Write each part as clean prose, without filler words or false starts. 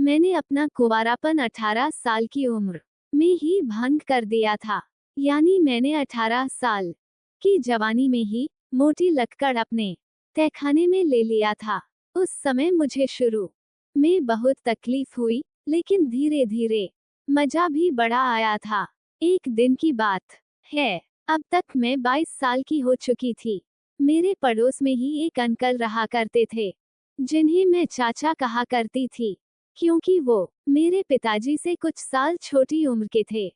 मैंने अपना कुंवारापन 18 साल की उम्र में ही भंग कर दिया था। यानी मैंने 18 साल की जवानी में ही मोटी लक्कड़ अपने तहखाने में ले लिया था। उस समय मुझे शुरू में बहुत तकलीफ हुई, लेकिन धीरे धीरे मजा भी बड़ा आया था। एक दिन की बात है, अब तक मैं 22 साल की हो चुकी थी। मेरे पड़ोस में ही एक अंकल रहा करते थे, जिन्हें मैं चाचा कहा करती थी, क्योंकि वो मेरे पिताजी से कुछ साल छोटी उम्र के थे।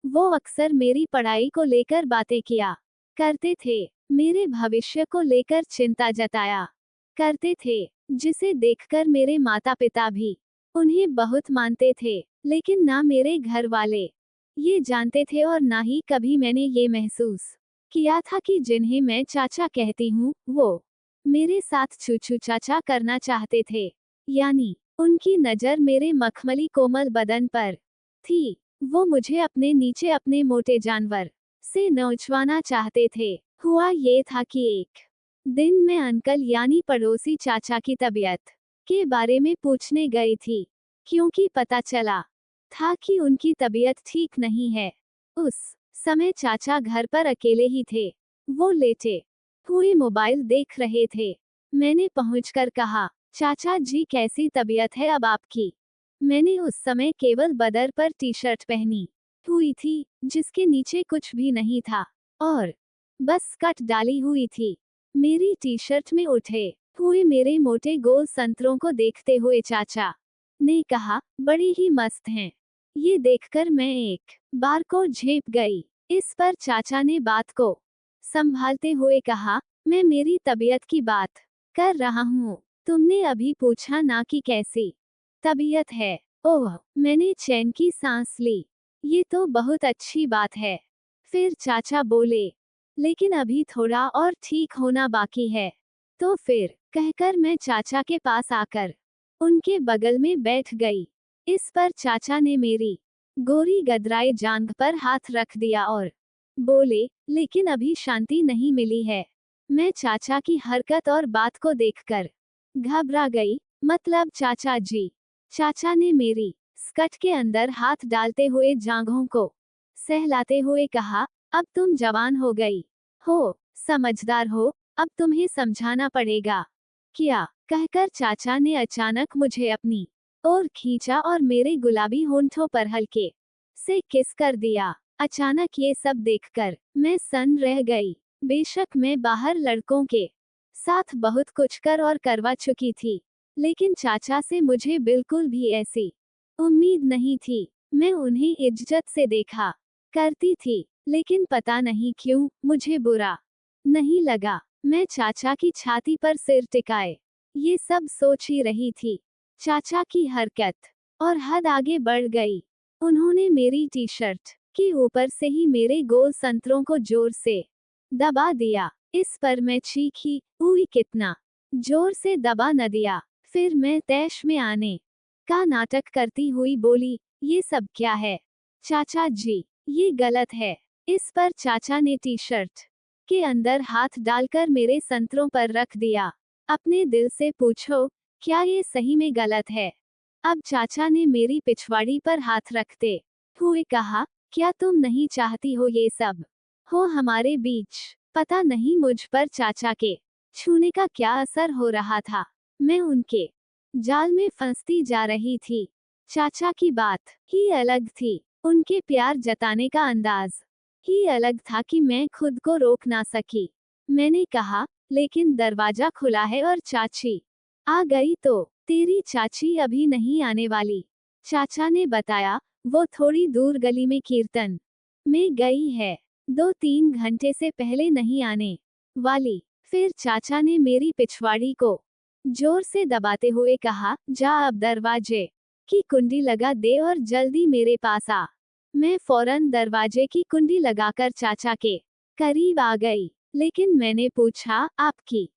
वो अक्सर मेरी पढ़ाई को लेकर बातें किया करते थे, मेरे भविष्य को लेकर चिंता जताया करते थे, जिसे देखकर मेरे माता पिता भी उन्हें बहुत मानते थे। लेकिन ना मेरे घर वाले ये जानते थे और ना ही कभी मैंने ये महसूस किया था कि जिन्हें मैं चाचा कहती हूँ, वो मेरे साथ छू चाचा करना चाहते थे। यानी उनकी नज़र मेरे मखमली कोमल बदन पर थी। वो मुझे अपने नीचे अपने मोटे जानवर से नोचवाना चाहते थे। हुआ ये था कि एक दिन मैं अंकल यानी पड़ोसी चाचा की तबीयत के बारे में पूछने गई थी, क्योंकि पता चला था कि उनकी तबीयत ठीक नहीं है। उस समय चाचा घर पर अकेले ही थे। वो लेटे हुए मोबाइल देख रहे थे। मैंने पहुंचकर कहा, चाचा जी कैसी तबीयत है अब आपकी? मैंने उस समय केवल बदर पर टी शर्ट पहनी हुई थी, जिसके नीचे कुछ भी नहीं था, और बस कट डाली हुई थी। मेरी टी शर्ट में उठे हुए मेरे मोटे गोल संतरों को देखते हुए चाचा ने कहा, बड़ी ही मस्त हैं। ये देखकर मैं एक बार को झेप गई। इस पर चाचा ने बात को संभालते हुए कहा, मैं मेरी तबीयत की बात कर रहा हूँ। तुमने अभी पूछा ना कि कैसी तबीयत है। ओह, मैंने चैन की सांस ली। ये तो बहुत अच्छी बात है। फिर चाचा बोले, लेकिन अभी थोड़ा और ठीक होना बाकी है। तो फिर कहकर मैं चाचा के पास आकर उनके बगल में बैठ गई। इस पर चाचा ने मेरी गोरी गदराई जांघ पर हाथ रख दिया और बोले, लेकिन अभी शांति नहीं मिली है। मैं चाचा की हरकत और बात को देखकर घबरा गई। मतलब चाचा जी? चाचा ने मेरी स्कर्ट के अंदर हाथ डालते हुए जांघों को सहलाते हुए कहा, अब तुम जवान हो गई हो, समझदार हो, अब तुम्हें समझाना पड़ेगा। क्या कहकर चाचा ने अचानक मुझे अपनी ओर खींचा और मेरे गुलाबी होंठों पर हल्के से किस कर दिया। अचानक ये सब देखकर मैं सन्न रह गई। बेशक मैं बाहर लड़कों के साथ बहुत कुछ कर और करवा चुकी थी, लेकिन चाचा से मुझे बिल्कुल भी ऐसी उम्मीद नहीं थी। मैं उन्हें इज्जत से देखा करती थी, लेकिन पता नहीं क्यों मुझे बुरा नहीं लगा। मैं चाचा की छाती पर सिर टिकाए ये सब सोच ही रही थी। चाचा की हरकत और हद आगे बढ़ गई। उन्होंने मेरी टी शर्ट के ऊपर से ही मेरे गोल संतरों को जोर से दबा दिया। इस पर मैं चीखी, उई कितना जोर से दबा न दिया। फिर मैं तैश में आने का नाटक करती हुई बोली, ये सब क्या है चाचा जी? ये गलत है। इस पर चाचा ने टी शर्ट के अंदर हाथ डालकर मेरे संतरों पर रख दिया। अपने दिल से पूछो, क्या ये सही में गलत है? अब चाचा ने मेरी पिछवाड़ी पर हाथ रखते हुए कहा, क्या तुम नहीं चाहती हो ये सब हो हमारे बीच? पता नहीं मुझ पर चाचा के छूने का क्या असर हो रहा था। मैं उनके जाल में फंसती जा रही थी। चाचा की बात ही अलग थी। उनके प्यार जताने का अंदाज ही अलग था कि मैं खुद को रोक ना सकी। मैंने कहा, लेकिन दरवाजा खुला है और चाची आ गई तो? तेरी चाची अभी नहीं आने वाली। चाचा ने बताया, वो थोड़ी दूर गली में कीर्तन में गई है। 2-3 घंटे से पहले नहीं आने वाली। फिर चाचा ने मेरी पिछवाड़ी को जोर से दबाते हुए कहा, जा अब दरवाजे की कुंडी लगा दे और जल्दी मेरे पास आ। मैं फौरन दरवाजे की कुंडी लगाकर चाचा के करीब आ गई। लेकिन मैंने पूछा, आपकी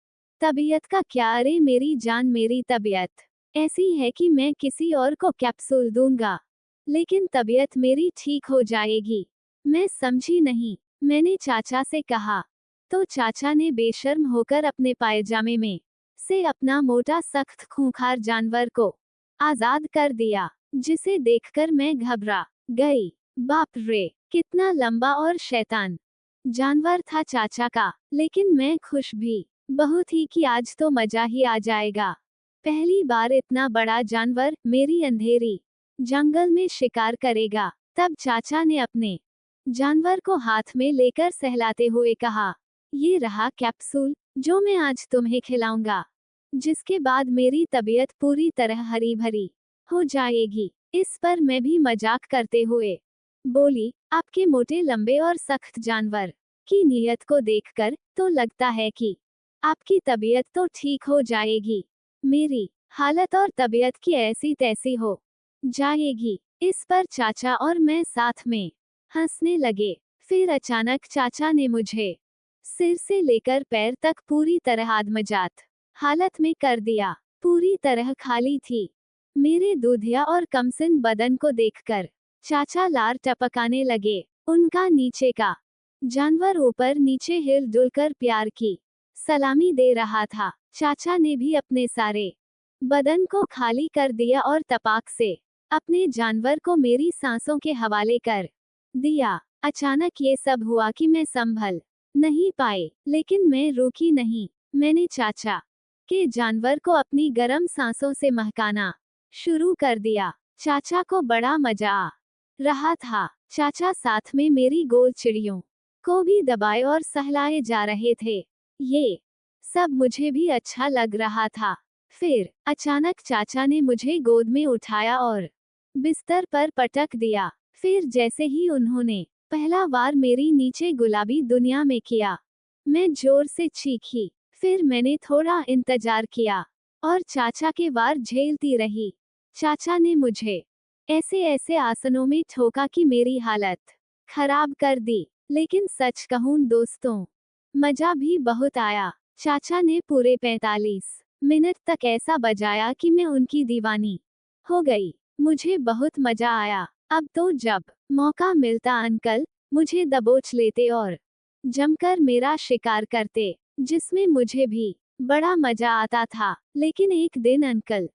तबीयत का क्या? अरे मेरी जान, मेरी तबीयत ऐसी है कि मैं किसी और को कैप्सूल दूंगा, लेकिन तबीयत मेरी ठीक हो जाएगी। मैं समझी नहीं। मैंने चाचा से कहा। तो चाचा ने बेशर्म होकर अपने पायजामे में से अपना मोटा सख्त खूंखार जानवर को आजाद कर दिया, जिसे देखकर मैं घबरा गई। बाप रे, कितना लंबा और शैतान जानवर था चाचा का, लेकिन मैं खुश भी बहुत ही कि आज तो मजा ही आ जाएगा। पहली बार इतना बड़ा जानवर मेरी अंधेरी जंगल में शिकार करेगा। तब चाचा ने अपने जानवर को हाथ में लेकर सहलाते हुए कहा, ये रहा कैप्सूल जो मैं आज तुम्हें खिलाऊंगा, जिसके बाद मेरी तबीयत पूरी तरह हरी भरी हो जाएगी। इस पर मैं भी मजाक करते हुए बोली, आपके मोटे लंबे और सख्त जानवर की नीयत को देखकर तो लगता है कि आपकी तबीयत तो ठीक हो जाएगी। मेरी हालत और तबीयत की ऐसी तैसी हो जाएगी। इस पर चाचा और मैं साथ में हंसने लगे। फिर अचानक चाचा ने मुझे सिर से लेकर पैर तक पूरी तरह आदमजात हालत में कर दिया। पूरी तरह खाली थी। मेरे दूधिया और कमसिन बदन को देखकर चाचा लार टपकाने लगे। उनका नीचे का जानवर ऊपर नीचे हिल-डुल कर प्यार की सलामी दे रहा था। चाचा ने भी अपने सारे बदन को खाली कर दिया और तपाक से अपने जानवर को मेरी सांसों के हवाले कर दिया। अचानक ये सब हुआ कि मैं संभल नहीं पाई, लेकिन मैं रुकी नहीं। मैंने चाचा के जानवर को अपनी गर्म सांसों से महकाना शुरू कर दिया। चाचा को बड़ा मजा आ रहा था। चाचा साथ में मेरी गोल चिड़ियों को भी दबाए और सहलाए जा रहे थे। ये सब मुझे भी अच्छा लग रहा था। फिर अचानक चाचा ने मुझे गोद में उठाया और बिस्तर पर पटक दिया। फिर जैसे ही उन्होंने पहला वार मेरी नीचे गुलाबी दुनिया में किया, मैं जोर से चीखी। फिर मैंने थोड़ा इंतजार किया और चाचा के वार झेलती रही। चाचा ने मुझे ऐसे ऐसे आसनों में ठोका कि मेरी हालत खराब कर दी। लेकिन सच कहूं दोस्तों, मजा भी बहुत आया। चाचा ने पूरे 45 मिनट तक ऐसा बजाया कि मैं उनकी दीवानी हो गई। मुझे बहुत मजा आया। अब तो जब मौका मिलता अंकल मुझे दबोच लेते और जमकर मेरा शिकार करते, जिसमें मुझे भी बड़ा मजा आता था। लेकिन एक दिन अंकल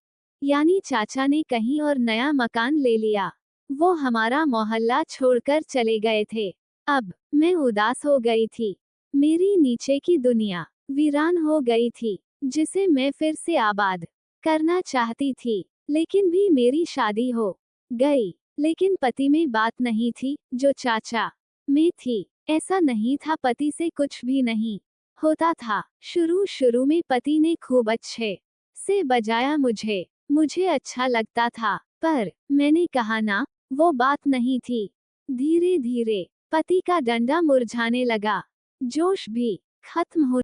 यानी चाचा ने कहीं और नया मकान ले लिया। वो हमारा मोहल्ला छोड़कर चले गए थे। अब मैं उदास हो गई थी। मेरी नीचे की दुनिया वीरान हो गई थी, जिसे मैं फिर से आबाद करना चाहती थी। लेकिन भी मेरी शादी हो गई। लेकिन पति में बात नहीं थी जो चाचा में थी। ऐसा नहीं था पति से कुछ भी नहीं होता था। शुरू में पति ने खूब अच्छे से बजाया मुझे अच्छा लगता था, पर मैंने कहा ना, वो बात नहीं थी। धीरे धीरे पति का डंडा मुरझाने लगा, जोश भी खत्म हो